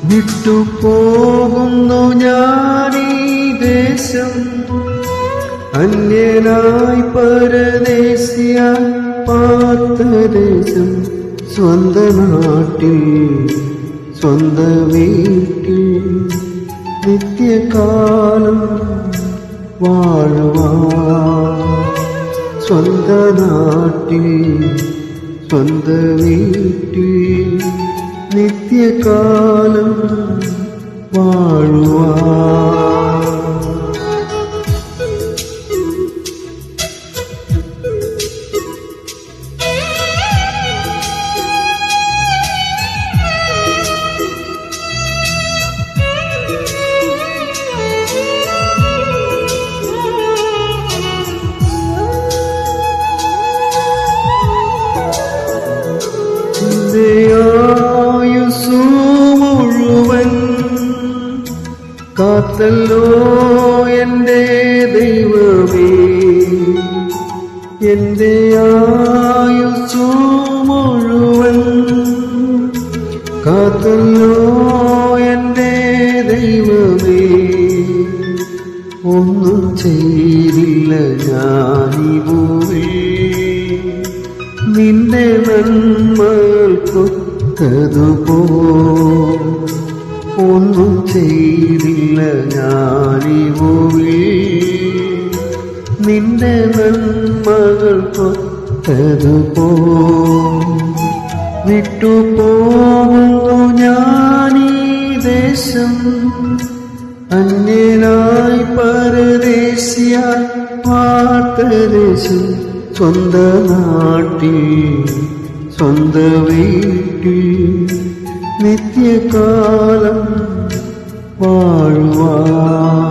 വിട്ടുപോകുന്നു ഞാനീ ദേശം, അന്യനായി പരദേശിയായി പാർത്ത ദേശം. സ്വന്ത നാട്ടിൽ സ്വന്ത വീട്ടിൽ നിത്യകാലം വാഴുവാൻ. സ്വന്ത നാട്ടിൽ സ്വന്ത വീട്ടിൽ നിത്യകാലം വാഴുവാൻ. ആയുസ്സു മുഴുവൻ കാത്തല്ലോ എൻ്റെ ദൈവമേ, എൻ്റെ ആയുസ്സു മുഴുവൻ കാത്തല്ലോ എൻ്റെ ദൈവമേ. ഒന്നും ചെയ്തില്ല ഞാനീ ഭൂമിൽ, നിന്റെ നന്മകൾ കൊത്തതുപോ. ഒന്നും ചെയ്തില്ല ഞാനീ ഭൂമിൽ, നിന്റെ നന്മകൾ കൊത്തതുപോ. വിട്ടുപോകുന്നു ഞാനീ ദേശം, അന്യനായി പരദേശിയായി പാർത്ത ദേശം. സ്വന്ത നാട്ടിൽ സ്വന്ത വീട്ടിൽ നിത്യകാലം വാഴുവാൻ.